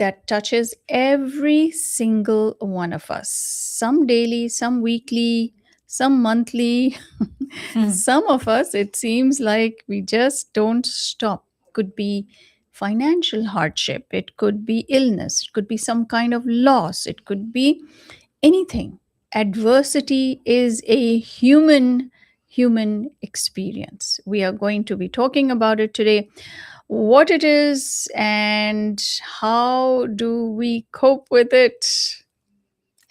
that touches every single one of us. Some daily, some weekly, some monthly. Some of us, it seems like we just don't stop. Could be financial hardship, it could be illness, it could be some kind of loss, it could be anything. Adversity is a human experience. We are going to be talking about it today, what it is and how do we cope with it.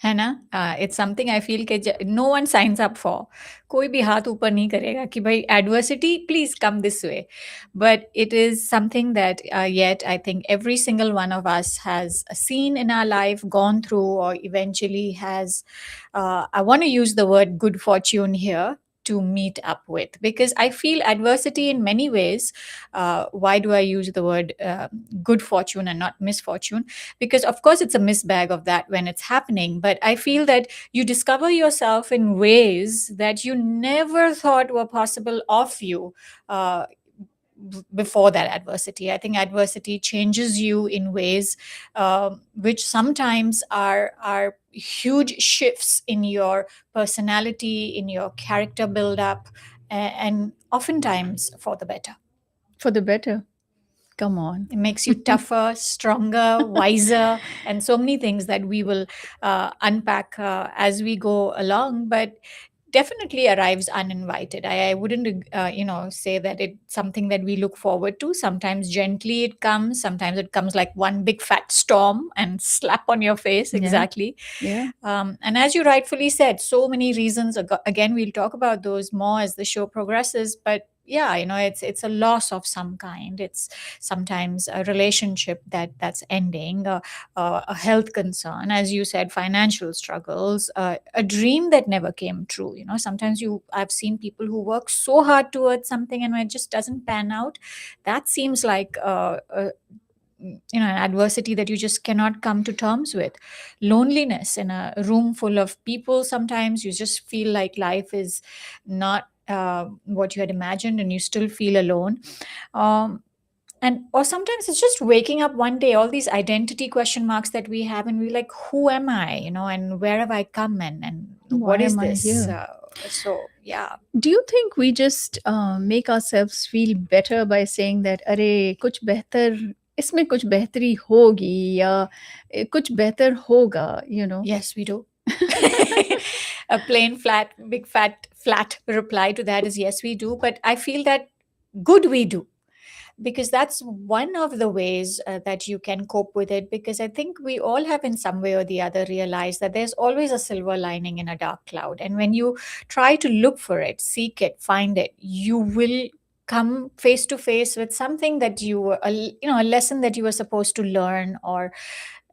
है ना? It's something I feel कि no one signs up for. कोई भी हाथ ऊपर नहीं करेगा कि भाई adversity, please come this way. But it is something that yet I think every single one of us has seen in our life, gone through, or eventually has. I want to use the word good fortune here to meet up with, because I feel adversity in many ways. Why do I use the word good fortune and not misfortune? Because of course it's a misbag of that when it's happening, but I feel that you discover yourself in ways that you never thought were possible of you before that adversity. I think adversity changes you in ways which sometimes are huge shifts in your personality, in your character build up, and oftentimes for the better. For the better. Come on. It makes you tougher, stronger, wiser, and so many things that we will unpack as we go along. But definitely arrives uninvited. I wouldn't, say that it's something that we look forward to. Sometimes gently it comes. Sometimes it comes like one big fat storm and slap on your face. Yeah. Exactly. Yeah. And as you rightfully said, so many reasons. Again, we'll talk about those more as the show progresses. But yeah, it's a loss of some kind. It's sometimes a relationship that's ending, a health concern, as you said, financial struggles, a dream that never came true. Sometimes I've seen people who work so hard towards something, and when it just doesn't pan out, that seems like an adversity that you just cannot come to terms with. Loneliness in a room full of people, sometimes you just feel like life is not what you had imagined, and you still feel alone. And or sometimes it's just waking up one day, all these identity question marks that we have, and we're like, who am I, and where have I come, and Why what is am I this? here? So yeah. Do you think we just make ourselves feel better by saying that अरे कुछ बेहतर इसमें कुछ बेहतरी होगी या कुछ बेहतर होगा. Yes, we do. A plain flat big flat reply to that is yes, we do. But I feel that good we do, because that's one of the ways that you can cope with it, because I think we all have in some way or the other realized that there's always a silver lining in a dark cloud, and when you try to look for it, seek it, find it, you will come face to face with something that you were a lesson that you were supposed to learn, or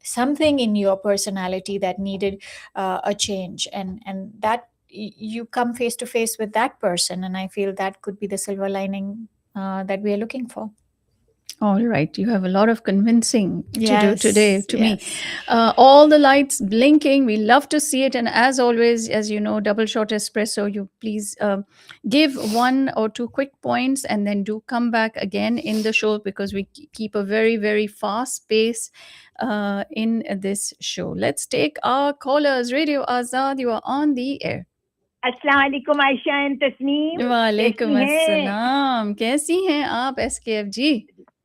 something in your personality that needed a change, and that you come face to face with that person, and I feel that could be the silver lining that we are looking for. All right, you have a lot of convincing to do today Yes, to me. yes. All the lights blinking. We love to see it. And as always, as you know, double shot espresso, you please give one or two quick points and then do come back again in the show, because we keep a very, very fast pace in this show. Let's take our callers. Radio Azad, you are on the air. अस्सलाम वालेकुम Ayesha and Tasneem, वालेकुम कैसी हैं? अस्सलाम, कैसी हैं आप SKF जी?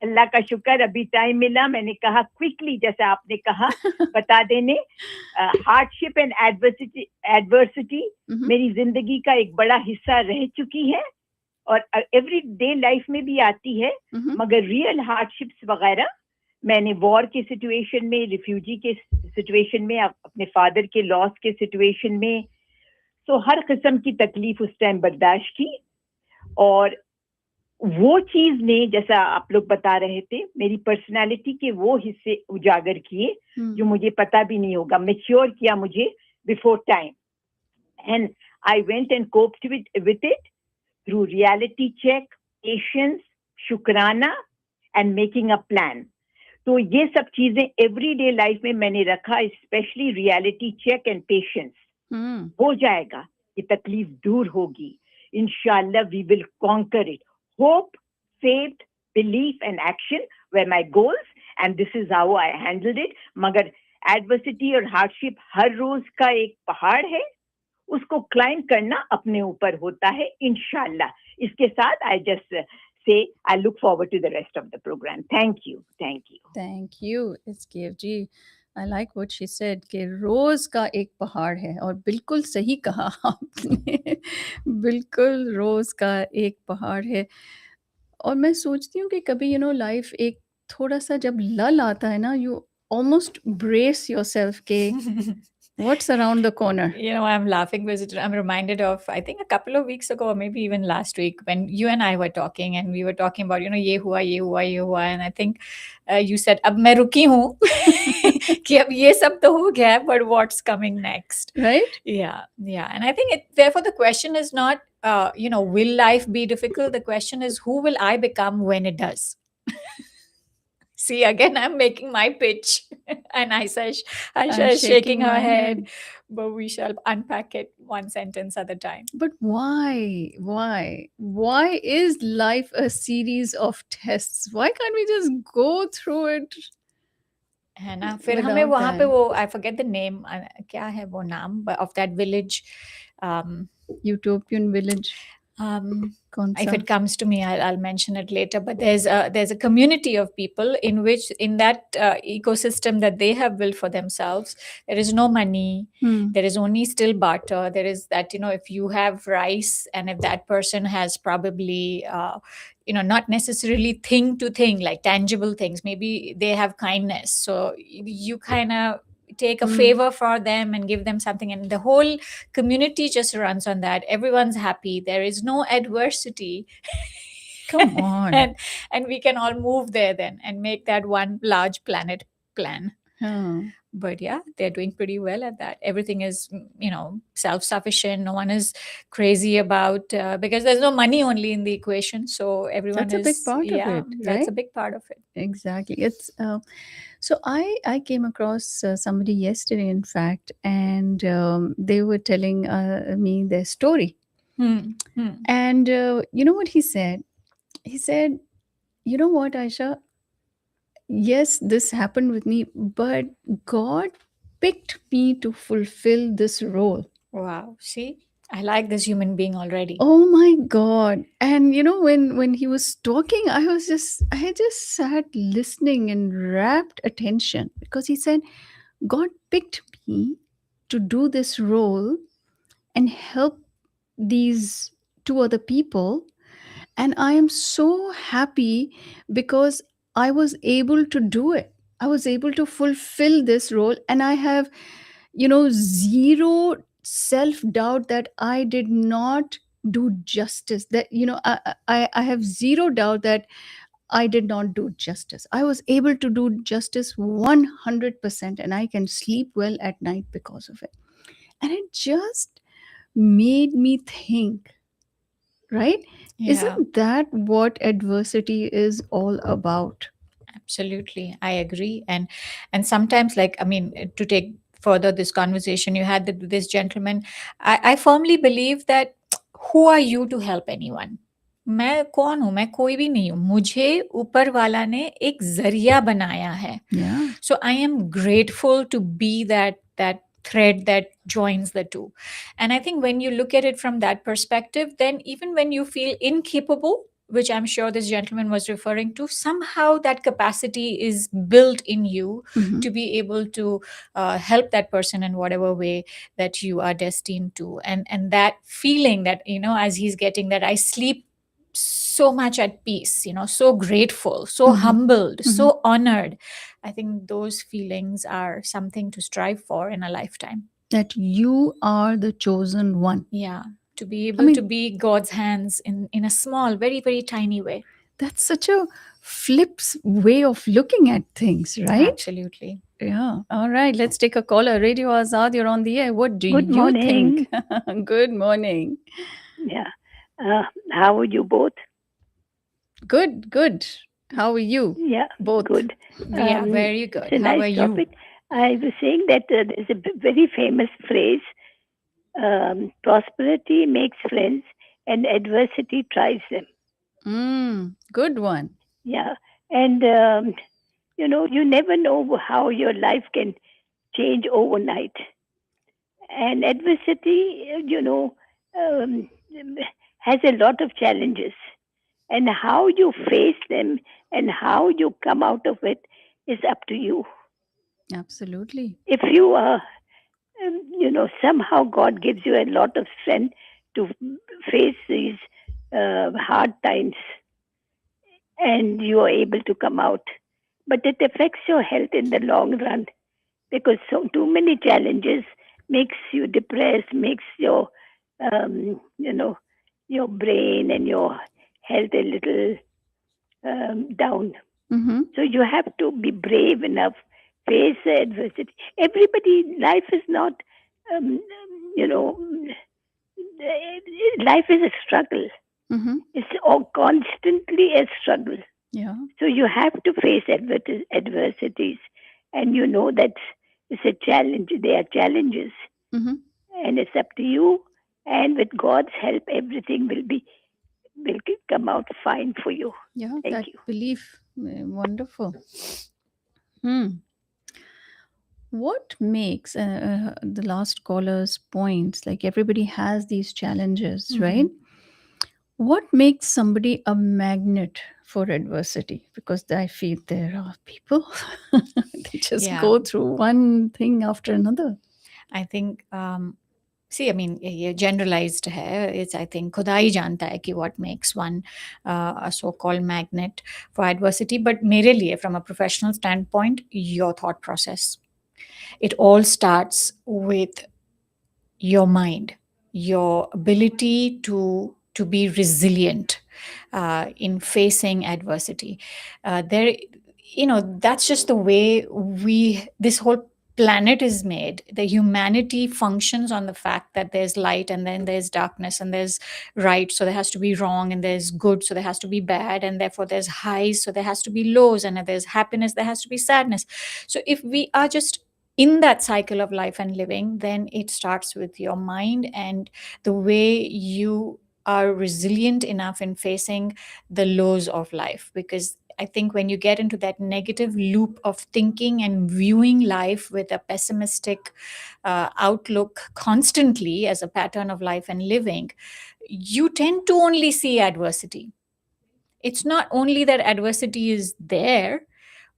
अल्लाह का शुक्र, अभी टाइम मिला, मैंने कहा क्विकली, जैसा आपने कहा, बता देने. हार्डशिप एंड एडवर्सिटी मेरी जिंदगी का एक बड़ा हिस्सा रह चुकी है और एवरी डे लाइफ में भी आती है, मगर रियल हार्डशिप्स वगैरह मैंने वॉर के सिचुएशन में, रिफ्यूजी के सिचुएशन में, अपने फादर के लॉस के सिचुएशन में, तो हर किस्म की तकलीफ उस टाइम बर्दाश्त की. और वो चीज ने, जैसा आप लोग बता रहे थे, मेरी पर्सनालिटी के वो हिस्से उजागर किए जो मुझे पता भी नहीं होगा, मैच्योर किया मुझे before time. And I went and coped with it through reality check, patience, शुक्राना एंड मेकिंग अ प्लान. तो ये सब चीजें एवरीडे लाइफ में मैंने रखा, specially reality check and patience. हो जाएगा, ये तकलीफ दूर होगी, इंशाल्लाह we will conquer it. Hope, faith, belief and action were my goals, and this is how I handled it. मगर adversity और hardship हर रोज का एक पहाड़ है, उसको climb करना अपने ऊपर होता है, इंशाल्लाह. इसके साथ I just say I look forward to the rest of the program. Thank you. Thank you. Thank you, SKF ji. I like what she said कि रोज़ का एक पहाड़ है, और बिल्कुल सही कहा आपने. बिल्कुल रोज़ का एक पहाड़ है. और मैं सोचती हूँ कि कभी लाइफ एक थोड़ा-सा जब लल आता है ना, you almost brace yourself कि what's around the corner. I'm laughing because I'm reminded of, I think, a couple of weeks ago, or maybe even last week, when you and I were talking, and we were talking about, ye hua, ye hua, ye hua. And I think you said, ab main ruki hu, ki ab ye sab to ho gaya, but what's coming next? Right? Yeah. And I think therefore the question is not, will life be difficult? The question is, who will I become when it does? See, again, I'm making my pitch, and Aisha is shaking her my head. But we shall unpack it one sentence at a time. But why? Why is life a series of tests? Why can't we just go through it? है ना, फिर Without हमें वहाँ पे that. वो, I forget the name, क्या है वो नाम of that village, Utopian village. कौन if सा? it comes to me, I'll mention it later. But there's a community of people in which, in that ecosystem that they have built for themselves, there is no money. There is only still barter. There is that, if you have rice, and if that person has probably not necessarily thing to thing, like tangible things, maybe they have kindness, so you kind of take a favor for them and give them something, and the whole community just runs on that. Everyone's happy, there is no adversity. Come on. and we can all move there then and make that one large planet plan. But yeah, they're doing pretty well at that. Everything is, self-sufficient. No one is crazy about, because there's no money only in the equation. So everyone That's a big part of it, right? That's a big part of it. Exactly. It's so I came across somebody yesterday, in fact, and they were telling me their story. And you know what he said? He said, "You know what, Aisha? Yes, this happened with me, but God picked me to fulfill this role." Wow. See, I like this human being already. Oh my God. And when he was talking, I just sat listening in rapt attention, because he said, God picked me to do this role and help these two other people. And I am so happy because I was able to do it. I was able to fulfill this role. And I have, zero self doubt that I did not do justice. That, I have zero doubt that I did not do justice. I was able to do justice 100%, and I can sleep well at night because of it. And it just made me think, right? Yeah. Isn't that what adversity is all about? Absolutely, I agree. And sometimes, to take further this conversation you had with this gentleman, I firmly believe that, who are you to help anyone? मैं कौन हूँ? मैं कोई भी नहीं हूँ. मुझे ऊपर वाला ने एक जरिया बनाया है. Yeah. So I am grateful to be that thread that joins the two. And I think when you look at it from that perspective, then even when you feel incapable, which I'm sure this gentleman was referring to, somehow that capacity is built in you to be able to help that person in whatever way that you are destined to. And that feeling that, as he's getting, that I sleep so much at peace, so grateful, so humbled, so honored. I think those feelings are something to strive for in a lifetime. That you are the chosen one. Yeah. To be able to be God's hands in a small, very, very tiny way. That's such a flip's way of looking at things, right? Absolutely. Yeah. All right. Let's take a caller. Radio Azad, you're on the air. What do Good you morning. think? Good morning. Yeah. How are you both? Good. How are you? Yeah, Both. good. We are very good. It's a How nice are you? topic. I was saying that there's a very famous phrase, prosperity makes friends and adversity tries them. Good one. Yeah. And you never know how your life can change overnight. And adversity, um, has a lot of challenges. And how you face them and how you come out of it is up to you. Absolutely. If you are, somehow God gives you a lot of strength to face these hard times, and you are able to come out. But it affects your health in the long run, because so too many challenges makes you depressed, makes your um, you know your brain and your health a little down. Mm-hmm. So you have to be brave enough, face the adversity. Everybody, life is not, um, you know, life is a struggle. Mm-hmm. It's all constantly a struggle. Yeah. So you have to face adversities, and you know that it's a challenge. They are challenges, Mm-hmm. and it's up to you. And with God's help, everything will come out fine for you. Yeah. Thank That you. belief. Wonderful. Hmm. What makes the last caller's points, like everybody has these challenges, right? What makes somebody a magnet for adversity? Because I feel there are people they just Yeah, go through one thing after another. I think see, I mean, ये generalized है. It's, I think, खुदा ही जानता है कि what makes one a so-called magnet for adversity. But मेरे लिए, from a professional standpoint, your thought process. It all starts with your mind, your ability to be resilient in facing adversity. There, that's just the way this whole planet is made. The humanity functions on the fact that there's light and then there's darkness and there's right, so there has to be wrong, and there's good, so there has to be bad, and therefore there's highs, so there has to be lows, and if there's happiness, there has to be sadness. So if we are just in that cycle of life and living, then it starts with your mind and the way you are resilient enough in facing the lows of life. Because I think when you get into that negative loop of thinking and viewing life with a pessimistic outlook constantly as a pattern of life and living, you tend to only see adversity. It's not only that adversity is there,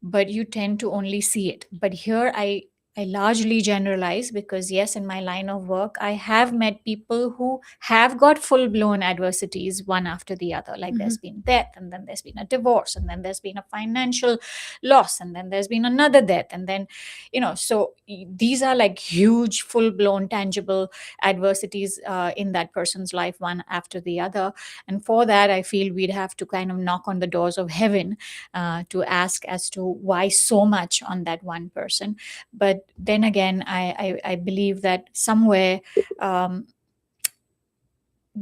but you tend to only see it. But here I largely generalize, because yes, in my line of work I have met people who have got full blown adversities one after the other. Like Mm-hmm. there's been death, and then there's been a divorce, and then there's been a financial loss, and then there's been another death, and then so these are like huge full blown tangible adversities in that person's life, one after the other. And for that, I feel we'd have to kind of knock on the doors of heaven to ask as to why so much on that one person. But then again, I believe that somewhere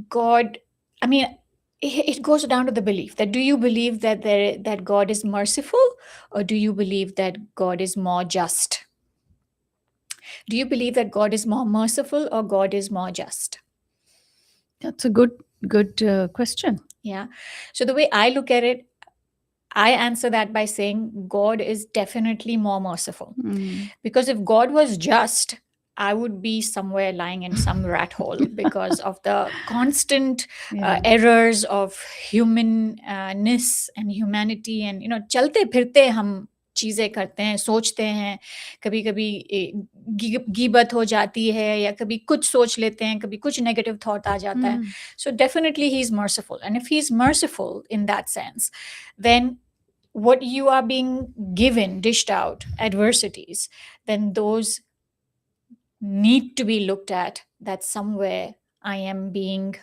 God, I mean, it goes down to the belief that, do you believe that God is merciful, or do you believe that God is more just? Do you believe that God is more merciful or God is more just? That's a good question. Yeah. So the way I look at it, I answer that by saying God is definitely more merciful. Mm. Because if God was just, I would be somewhere lying in some rat hole because of the constant Yeah. errors of humanness and humanity. And चलते फिरते हम चीज़ें करते हैं, सोचते हैं, कभी कभी गीबत हो जाती है, या कभी कुछ सोच लेते हैं, कभी कुछ नेगेटिव थॉट आ जाता है. Mm. So definitely he's merciful. And if he's merciful in that sense, then what you are being given, dished out, adversities, then those need to be looked at, that somewhere I am being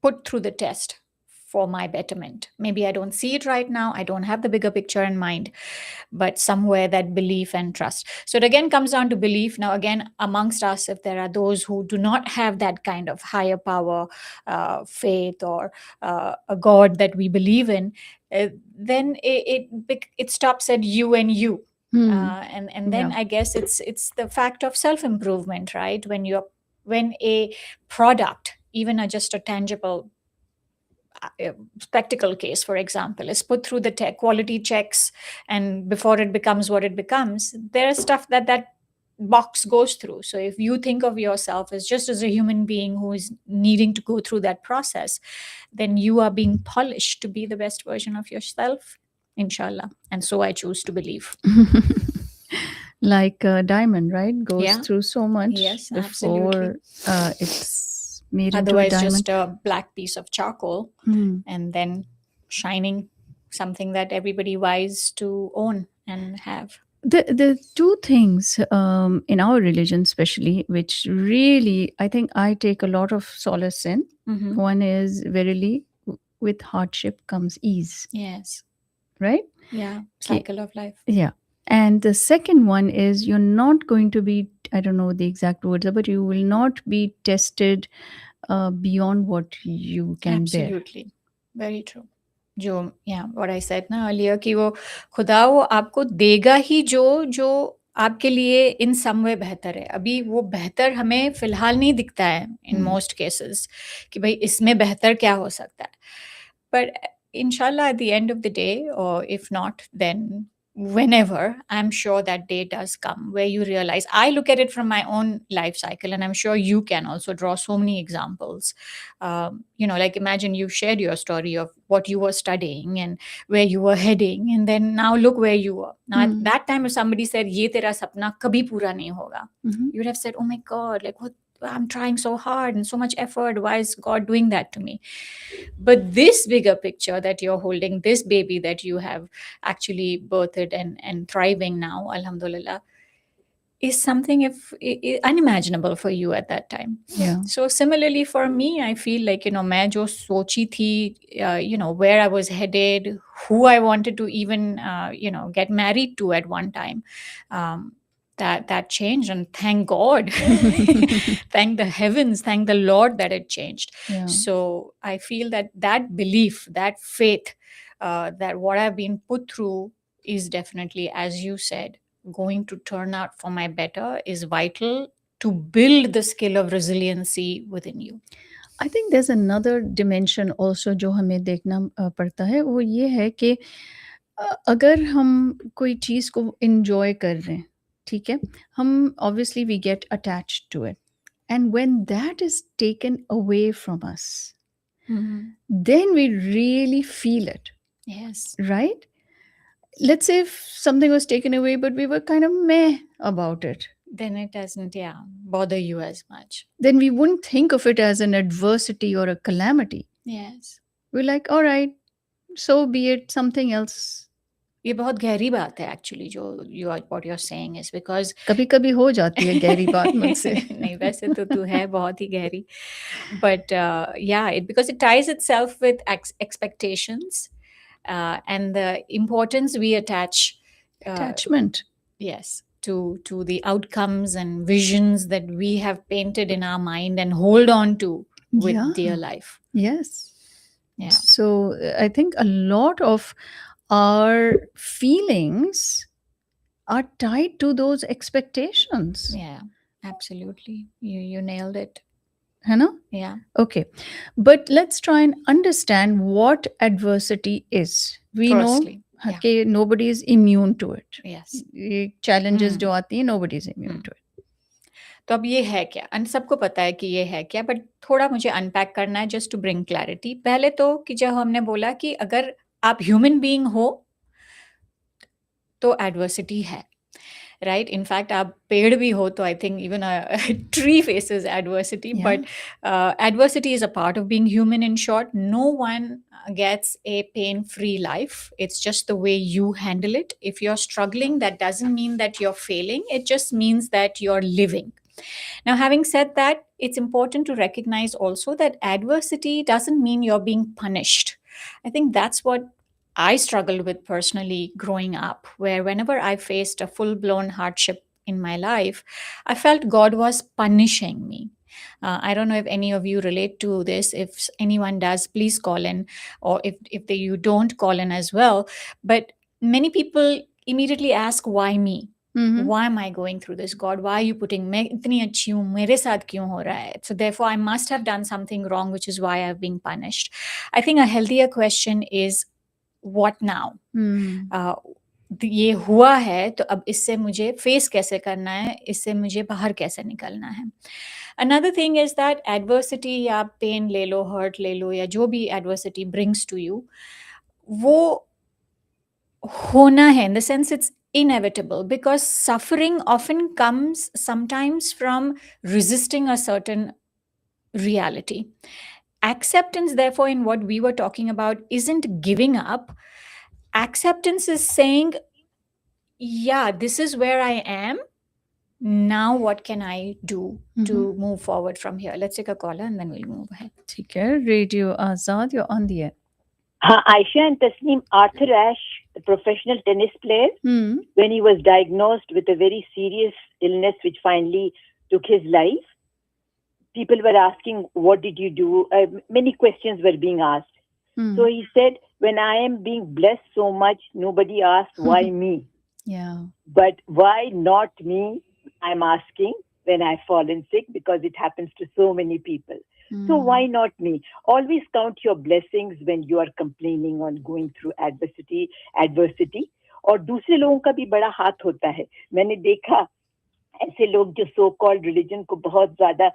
put through the test for my betterment. Maybe I don't see it right now, I don't have the bigger picture in mind, but somewhere that belief and trust. So it again comes down to belief. Now, again, amongst us, if there are those who do not have that kind of higher power, faith, or a God that we believe in, then it stops at you and you. And then Yeah. I guess it's the fact of self improvement, right? When a product, even just a tangible spectacle case, for example, is put through the quality checks, and before it becomes what it becomes, there is stuff that box goes through. So if you think of yourself as just as a human being who is needing to go through that process, then you are being polished to be the best version of yourself, inshallah. And so I choose to believe. Like a diamond, right? Goes Yeah. through so much Yes, before it's made into a Otherwise diamond. just a black piece of charcoal, and then shining, something that everybody vies to own and have. The two things in our religion, especially, which really I think I take a lot of solace in. Mhm. One is verily, with hardship comes ease, Yes. right? Yeah. Okay. Cycle of life. Yeah. And the second one is you're not going to be, I don't know the exact words, but you will not be tested beyond what you can bear. Absolutely. Very true. जो what I said ना earlier कि वो खुदा वो आपको देगा ही जो आपके लिए इन सम वे बेहतर है. अभी वो बेहतर हमें फिलहाल नहीं दिखता है in most cases कि भाई इसमें बेहतर क्या हो सकता है. But inshallah, at the end of the day, or if not, then whenever, I'm sure that day does come where you realize. I look at it from my own life cycle, and I'm sure you can also draw so many examples. Like imagine you shared your story of what you were studying and where you were heading, and then now look where you are. Now, at that time, if somebody said, "Ye tera sapna kabhi pura nahi hoga," you would have said, "Oh my God, like what? I'm trying so hard and so much effort. Why is God doing that to me?" But this bigger picture that you're holding, this baby that you have actually birthed and thriving now, alhamdulillah, is something unimaginable for you at that time. Yeah. So similarly for me, I feel like, मैं जो सोची थी, where I was headed, who I wanted to even, get married to at one time, that changed, and thank God, thank the heavens, thank the Lord that it changed. Yeah. So I feel that belief, that faith, that what I've been put through is definitely, as you said, going to turn out for my better, is vital to build the skill of resiliency within you. I think there's another dimension also जो हमें देखना पड़ता है, वो ये है कि अगर हम कोई चीज़ को enjoy कर रहे हैं, ठीक है, हम obviously we get attached to it, and when that is taken away from us, then we really feel it. Yes. Right? Let's say if something was taken away, but we were kind of meh about it. Then it doesn't, bother you as much. Then we wouldn't think of it as an adversity or a calamity. Yes. We're like, all right, so be it, something else. ये बहुत गहरी बात है actually जो what you're saying is because कभी कभी हो जाती है गहरी बात मुझसे. नहीं वैसे तो तू है बहुत ही गहरी, but because it ties itself with expectations and the importance we attach Attachment. Yes, to the outcomes and visions that we have painted in our mind and hold on to with dear life. Yes. Yeah. So I think a lot of our feelings are tied to those expectations. Yeah, absolutely. You nailed it. है ना? Yeah. Okay. But let's try and understand what adversity is. We Firstly, know that nobody is immune to it. Yes. Challenges जो आती हैं, nobody is immune to it. तो अब ये है क्या? सबको पता है कि ये है क्या, बट थोड़ा मुझे अनपैक करना है जस्ट टू ब्रिंग क्लैरिटी. पहले तो कि जब हमने बोला कि अगर आप ह्यूमन बीइंग हो तो एडवर्सिटी है, right? In fact, आप पेड़ भी हो तो I think even a tree faces adversity. Yeah. But adversity is a part of being human. In short, no one gets a pain-free life. It's just the way you handle it. If you're struggling, that doesn't mean that you're failing. It just means that you're living. Now, having said that, it's important to recognize also that adversity doesn't mean you're being punished. I think that's what I struggled with personally growing up, where whenever I faced a full-blown hardship in my life, I felt God was punishing me. I don't know if any of you relate to this. If anyone does, please call in, or if you don't, call in as well. But many people immediately ask, why me? Why am I going through this? God, why are you putting मैं इतनी अच्छी हूँ मेरे साथ क्यों हो रहा है? So therefore I must have done something wrong, which is why I've been punished. I think a healthier question is, what now? ये हुआ है तो अब इससे मुझे फेस कैसे करना है, इससे मुझे बाहर कैसे निकलना है. Another thing is that adversity या pain ले लो, hurt ले लो, या जो भी adversity brings to you, वो होना है, in the sense it's inevitable, because suffering often comes sometimes from resisting a certain reality. Acceptance, therefore, in what we were talking about, isn't giving up. Acceptance is saying, yeah, this is where I am. Now what can I do to move forward from here? Let's take a caller and then we'll move ahead. ठीक है, Radio Azad, you're on the air. Aisha and Tasneem, Arthur Ashe, the professional tennis player, when he was diagnosed with a very serious illness which finally took his life, people were asking, what did you do? Many questions were being asked. So he said, when I am being blessed so much, nobody asked why me. Yeah. But why not me? I'm asking when I've fallen sick, because it happens to so many people. So why not me? Always count your blessings when you are complaining on going through adversity. और दूसरे लोगों का भी बड़ा हाथ होता है. मैंने देखा ऐसे लोग जो सो कॉल्ड रिलीजन को बहुत ज्यादा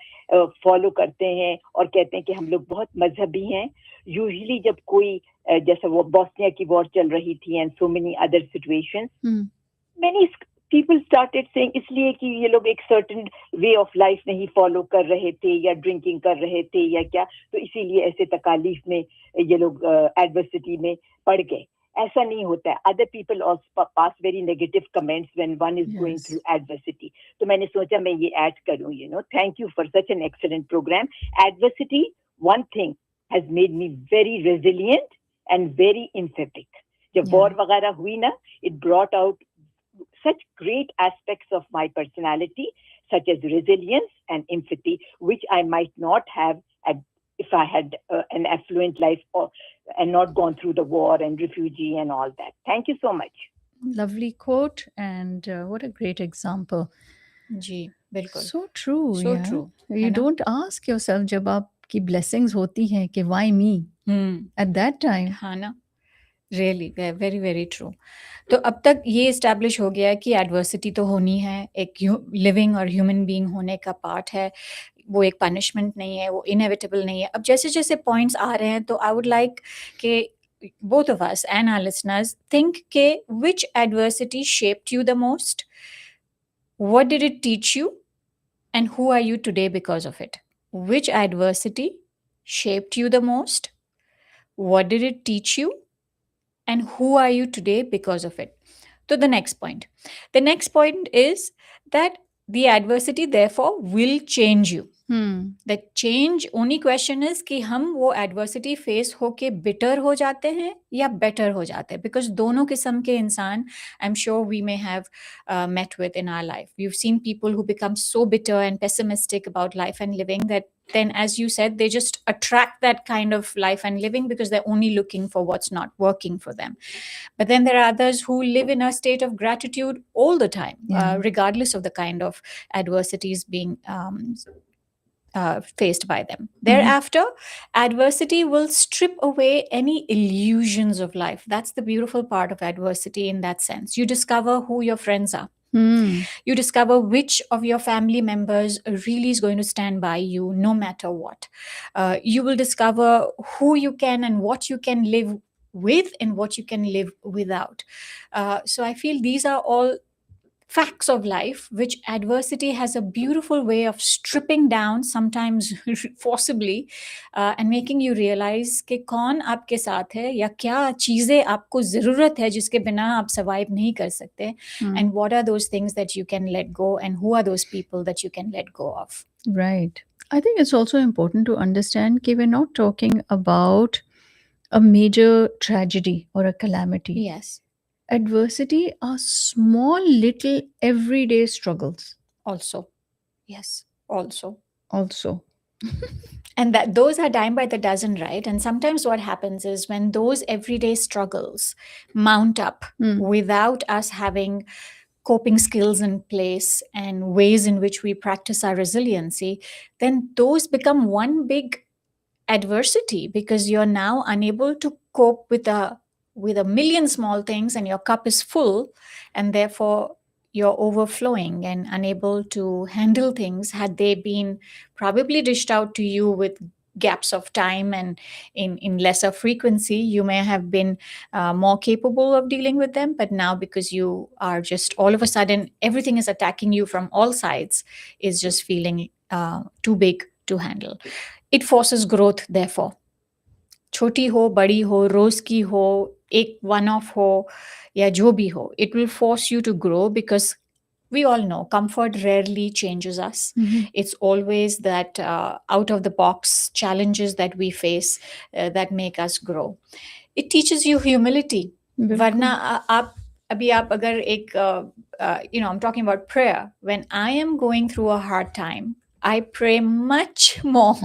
फॉलो करते हैं और कहते हैं कि हम लोग बहुत मजहबी हैं. यूजुअली जब कोई जैसा वो बॉस्निया की वॉर चल रही थी and so many other situations, many people started saying इसलिए कि ये लोग एक certain way of life नहीं follow कर रहे थे या drinking कर रहे थे या क्या, तो इसीलिए ऐसे तकालीफ में ये लोग adversity में पड़ गए. ऐसा नहीं होता है. Other people also pass very negative comments when one is going through adversity. तो मैंने सोचा मैं ये add करूँ. Thank you for such an excellent program. Adversity, one thing, has made me very resilient and very emphatic. जब war वगैरह हुई ना, it brought out such great aspects of my personality, such as resilience and empathy, which I might not have if I had an affluent life and not gone through the war and refugee and all that. Thank you so much. Lovely quote, and what a great example. जी, बिल्कुल. So true. So true. You don't ask yourself जब आपकी blessings होती हैं कि why me at that time. हाँ ना. Really, very, very true. तो अब तक ये इस्टेब्लिश हो गया कि एडवर्सिटी तो होनी है, एक लिविंग और ह्यूमन बीइंग होने का पार्ट है, वो एक पनिशमेंट नहीं है, वो इनएविटेबल नहीं है. अब जैसे जैसे पॉइंट्स आ रहे हैं तो आई वुड लाइक कि both of us and our listeners think ke which adversity shaped you the most, what did it teach you, and who are you today because of it. Which adversity shaped you the most, what did it teach you, and who are you today because of it. So the next point is that the adversity therefore will change you. The change, only question is कि हम वो adversity face होके bitter हो जाते हैं या better हो जाते हैं, because दोनों किस्म के इंसान I'm sure we may have met with in our life. We've seen people who become so bitter and pessimistic about life and living that then, as you said, they just attract that kind of life and living because they're only looking for what's not working for them. But then there are others who live in a state of gratitude all the time, regardless of the kind of adversities being faced by them. Thereafter, adversity will strip away any illusions of life. That's the beautiful part of adversity in that sense. You discover who your friends are. You discover which of your family members really is going to stand by you no matter what. You will discover who you can and what you can live with and what you can live without. So I feel these are all facts of life, which adversity has a beautiful way of stripping down, sometimes forcibly, and making you realize कि कौन आपके साथ है या क्या चीजें आपको जरूरत है जिसके बिना आप survive नहीं कर सकते, and what are those things that you can let go, and who are those people that you can let go of. Right. I think it's also important to understand that we're not talking about a major tragedy or a calamity. Yes. Adversity are small, little, everyday struggles. Also. Yes. Also. And that those are dime by the dozen, right? And sometimes what happens is when those everyday struggles mount up without us having coping skills in place and ways in which we practice our resiliency, then those become one big adversity, because you're now unable to cope with a million small things, and your cup is full, and therefore you're overflowing and unable to handle things. Had they been probably dished out to you with gaps of time and in lesser frequency, you may have been more capable of dealing with them. But now, because you are just all of a sudden everything is attacking you from all sides, is just feeling too big to handle. It forces growth, therefore. छोटी हो, बड़ी हो, रोज की हो, एक one off हो, या जो भी हो, it will force you to grow, because we all know comfort rarely changes us. It's always that out of the box challenges that we face that make us grow. It teaches you humility. वरना आप अभी आप अगर एक I'm talking about prayer. When I am going through a hard time, I pray much more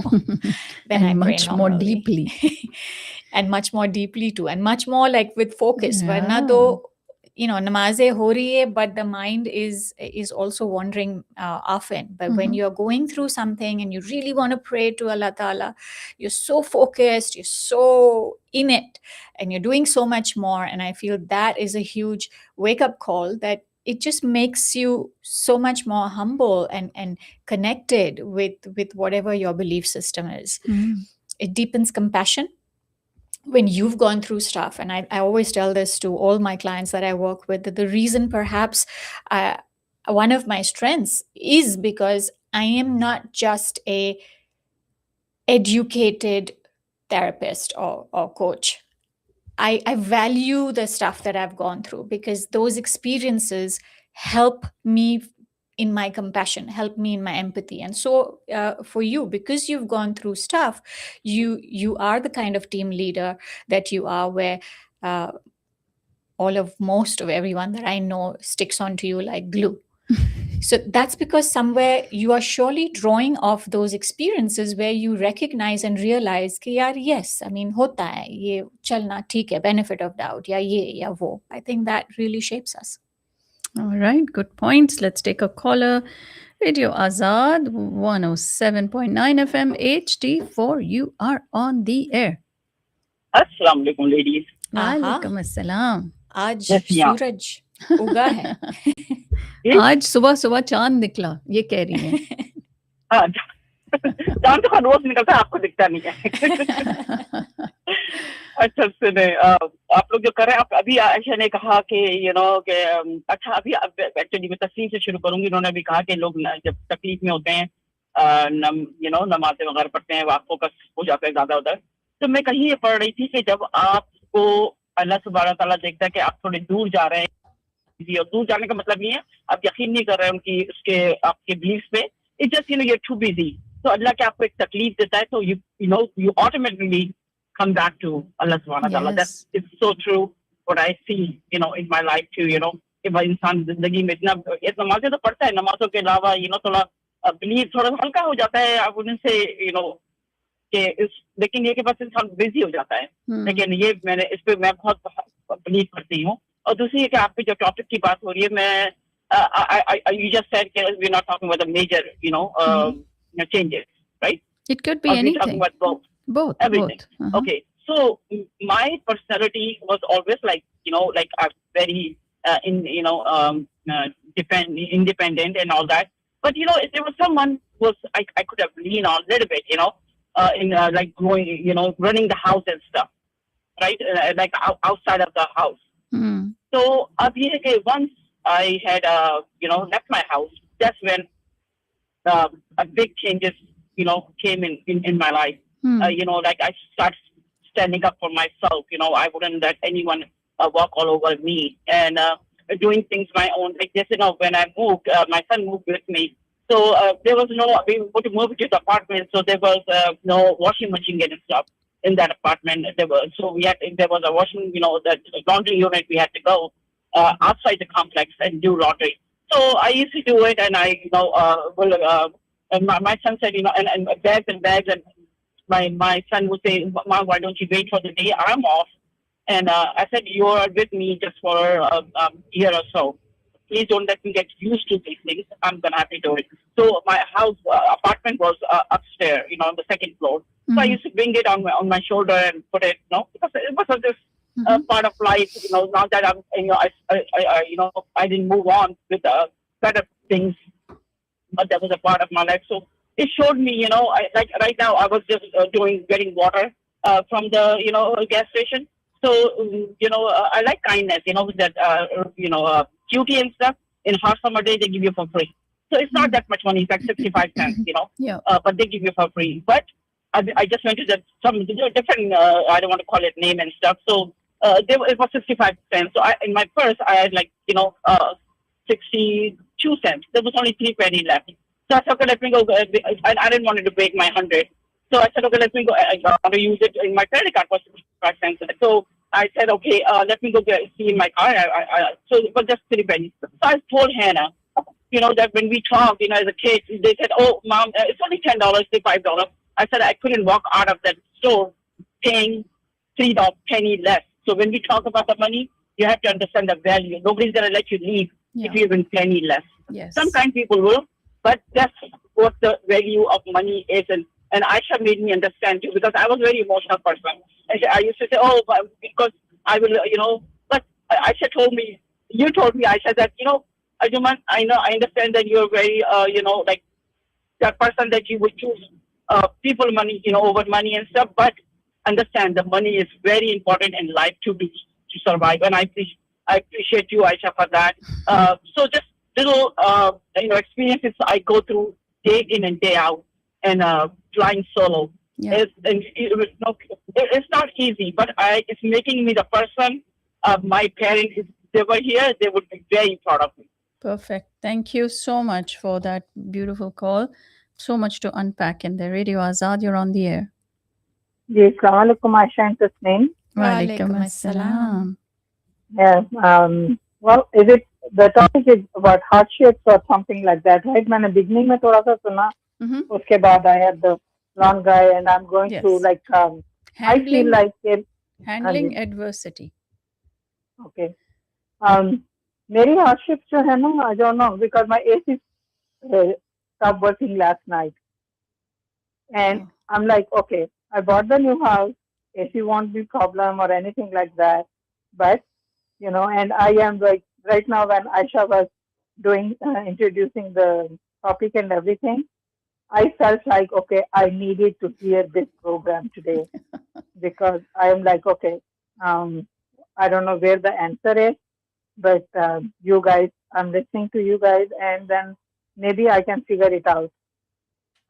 than I pray much more normally. deeply. And much more deeply too, and much more like with focus. Yeah. वरना तो namaze ho rahi hai, but the mind is also wandering often. But when you're going through something and you really want to pray to Allah Ta'ala, you're so focused, you're so in it, and you're doing so much more. And I feel that is a huge wake-up call, that it just makes you so much more humble and connected with whatever your belief system is. It deepens compassion. When you've gone through stuff, and I always tell this to all my clients that I work with, that the reason perhaps one of my strengths is because I am not just a educated therapist or coach. I value the stuff that I've gone through, because those experiences help me in my compassion, help me in my empathy. And so for you, because you've gone through stuff, you are the kind of team leader that you are, where most of everyone that I know sticks onto you like glue. So that's because somewhere you are surely drawing off those experiences where you recognize and realize कि यार, yes, I mean, होता है, ये चलना ठीक है, benefit of doubt, या ये या वो. I think that really shapes us. All right, good points. Let's take a caller. Radio Azad 107.9 FM HD4. You are on the air. Assalamu alaikum, ladies. Walaikum assalam. आज Yes, yeah. सूरज उगा है. आज सुबह सुबह चांद निकला, ये कह रही हैं. हाँ, चांद तो रोज निकलता है, आपको दिखता नहीं है. अच्छा सुने, आप लोग जो कर रहे हैं, आप अभी आयशा ने कहा कि कि अच्छा, अभी एक्चुअली मैं तस्लीम से शुरू करूंगी. उन्होंने भी कहा कि लोग जब तकलीफ में होते हैं, नमाज़ें वगैरह पढ़ते हैं, वो आप फोकस हो जाते हैं ज्यादा उधर. तो मैं कहीं ये पढ़ रही थी कि जब आपको अल्लाह सुब्हाना तआला देखता है कि आप थोड़े दूर जा रहे हैं, और दूर जाने का मतलब ये है आप यकीन नहीं कर रहे हैं उनकी उसके आपके बिलीफ पे, it just you're too busy. तो अल्लाह के आपको एक तकलीफ देता है, तो you automatically come back to Allah subhanahu wa ta'ala. Yes. That is so true. What I see, in my life too. कि भाई इंसान जिंदगी में इतना नमाजें तो पढ़ता है, नमाजों के अलावा थोड़ा बिलीव थोड़ा हल्का हो जाता है. आप उनसे लेकिन ये कि बस इंसान बिजी हो जाता है. लेकिन ये इस पे मैं बहुत बिलीव करती हूँ. और दूसरी है कि आपकी जो टॉपिक की बात हो रही है, मैं you just said we're not talking about the major changes, right? It could be Or we're anything. talking about both. Everything. Okay. So my personality was always like a very independent and all that. But if there was someone who was I could have leaned on a little bit, in like going, running the house and stuff, right? Like outside of the house. So once I had left my house, that's when a big changes came in my life. Like I started standing up for myself. I wouldn't let anyone walk all over me, and doing things my own. Like this, when I moved, my son moved with me. So there was we were to move to the apartment, so there was no washing machine and stuff in that apartment. There was a washing, that laundry unit. We had to go outside the complex and do laundry. So I used to do it, and I, and my son said, and bags, and my son would say, Mom, why don't you wait for the day I'm off? And I said, you are with me just for a year or so. please don't let me get used to these things. I'm gonna have to do it. So my house apartment was upstairs, on the second floor. So I used to bring it on my shoulder and put it, because it was just part of life. Now that I'm, I didn't move on with better things, but that was a part of my life. So it showed me, like right now, I was just getting water from the, gas station. So, I like kindness, with that, cutie and stuff. In hot summer day, they give you for free. So it's not that much money. It's like 65 cents, Yeah. but they give you for free. But I just went to some different, I don't want to call it name and stuff. So it was 65 cents. So in my purse, I had 62 cents. There was only 3 penny left. So I said, okay, let me go. I didn't want to break my 100. So I said, okay, let me go. I want to use it in my credit card for 65 cents. So I said, okay, let me go see in my car. So it was just 3 pennies. So I told Hannah, that when we talked, as a kid, they said, oh, Mom, it's only $10, $5. I said, I couldn't walk out of that store paying $3 less. So when we talk about the money, you have to understand the value. Nobody's going to let you leave if you even penny less. Yes. Sometimes people will, but that's what the value of money is. And Aisha made me understand too, because I was a very emotional person. And I used to say, oh, because I will, but Aisha told me, Aisha, that, Ajuman, I understand that you're very, like that person that you would choose people money, over money and stuff, but understand the money is very important in life to survive. And I appreciate you, Aisha, for that. So just little, experiences I go through day in and day out, and flying solo. Yeah. It's not easy, but it's making me the person. My parents, if they were here, they would be very proud of me. Perfect. Thank you so much for that beautiful call. So much to unpack in there. Radio Azad, you're on the air. Yes, Assalamualaikum, Aisha and Tasneem. Walaikum Walaikum assalam. assalam. Yeah, well, is it the topic is about hardships or something like that, right? मैंने beginning में थोड़ा सा सुना, उसके बाद I had the long guy, and I'm going Yes. to I feel like handling adversity. Okay. मेरी hardships जो है ना, I don't know, because my AC stopped working last night, and I'm like, okay, I bought the new house. AC won't be problem or anything like that, but and I am like right now when Aisha was doing introducing the topic and everything, I felt like, okay, I needed to hear this program today because I am like, okay, I don't know where the answer is, but you guys, I'm listening to you guys, and then maybe I can figure it out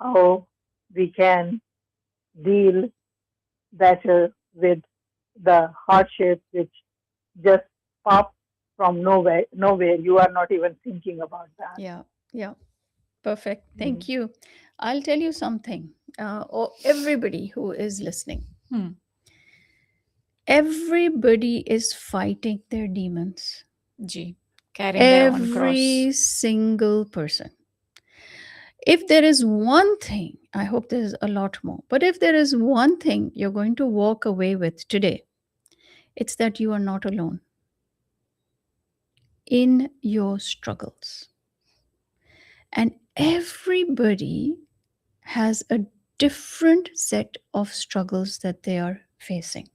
how we can deal better with the hardship which just pop from nowhere. You are not even thinking about that. Yeah. Perfect. Thank you. I'll tell you something. Everybody who is listening, everybody is fighting their demons. Ji. Carrying their own cross. Every single person. If there is one thing, I hope there's a lot more, but if there is one thing you're going to walk away with today, it's that you are not alone in your struggles. And everybody has a different set of struggles that they are facing.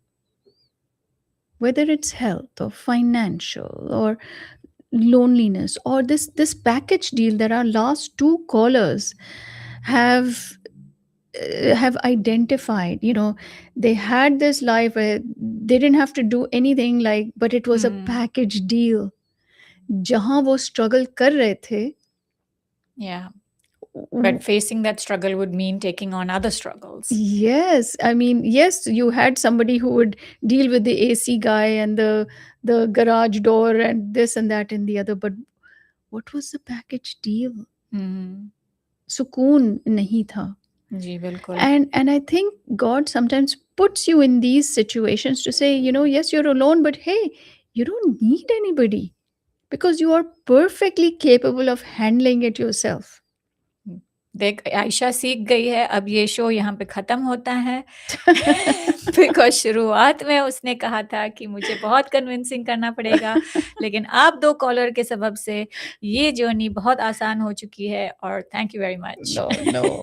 Whether it's health or financial or loneliness or this package deal that our last two callers have identified. They had this life where they didn't have to do anything, but it was a package deal. जहां वो struggle कर रहे थे, Yeah. But facing that struggle would mean taking on other struggles. Yes. I mean, yes, you had somebody who would deal with the AC guy and the garage door and this and that and the other. But what was the package deal? Sukoon nahi tha. Ji, bilkul. And I think God sometimes puts you in these situations to say, yes, you're alone, but hey, you don't need anybody because you are perfectly capable of handling it yourself. देख आयशा सीख गई है, अब ये show यहाँ पे खत्म होता है। बिकॉज शुरुआत में उसने कहा था कि मुझे बहुत कन्विंसिंग करना पड़ेगा, लेकिन आप 2 कॉलर के सबब से ये जर्नी बहुत आसान हो चुकी है, और thank you very much. No, no.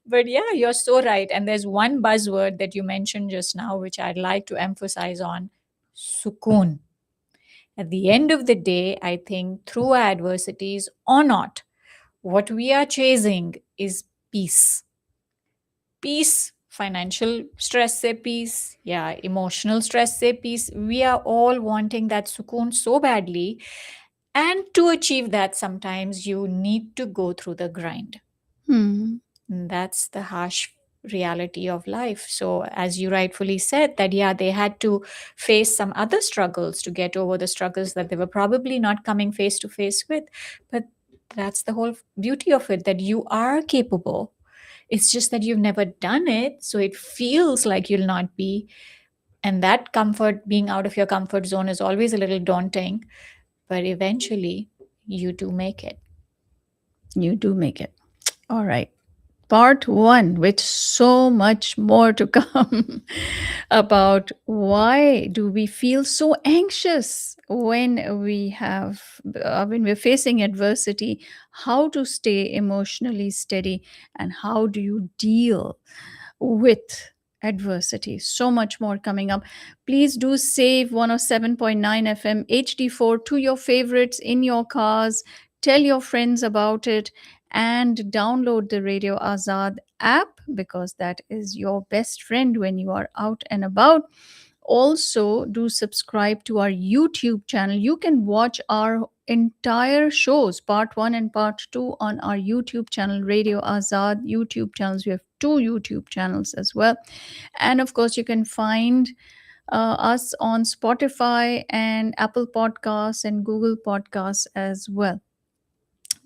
But yeah, you're so right. And there's one buzzword that you mentioned just now, which I'd like to emphasize on: sukoon. At the end of the day, I think through adversities or not, what we are chasing is peace. Peace, financial stress se peace, yeah, emotional stress se peace. We are all wanting that sukoon so badly. And to achieve that, sometimes you need to go through the grind. Hmm. That's the harsh reality of life. So, as you rightfully said, that yeah, they had to face some other struggles to get over the struggles that they were probably not coming face to face with. But that's the whole beauty of it, that you are capable. It's just that you've never done it. So it feels like you'll not be. And that comfort, being out of your comfort zone, is always a little daunting. But eventually, you do make it. You do make it. All right. Part one, with so much more to come about why do we feel so anxious when when we're facing adversity, how to stay emotionally steady, and how do you deal with adversity. So much more coming up. Please do save 107.9 FM HD4 to your favorites in your cars. Tell your friends about it and download the Radio Azad app, because that is your best friend when you are out and about. Also, do subscribe to our YouTube channel. You can watch our entire shows, part one and part two, on our YouTube channel, Radio Azad YouTube channels. We have two YouTube channels as well. And of course, you can find us on Spotify and Apple Podcasts and Google Podcasts as well.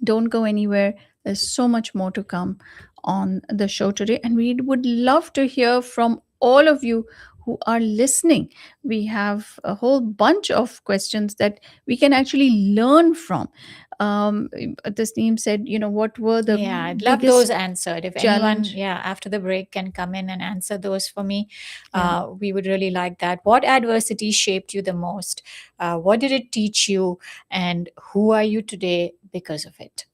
Don't go anywhere. There's so much more to come on the show today. And we would love to hear from all of you who are listening. We have a whole bunch of questions that we can actually learn from. Tasneem said, what were the Yeah, I'd love those biggest answered. If challenge? anyone, yeah, after the break can come in and answer those for me, Yeah. we would really like that. What adversity shaped you the most? What did it teach you? And who are you today because of it?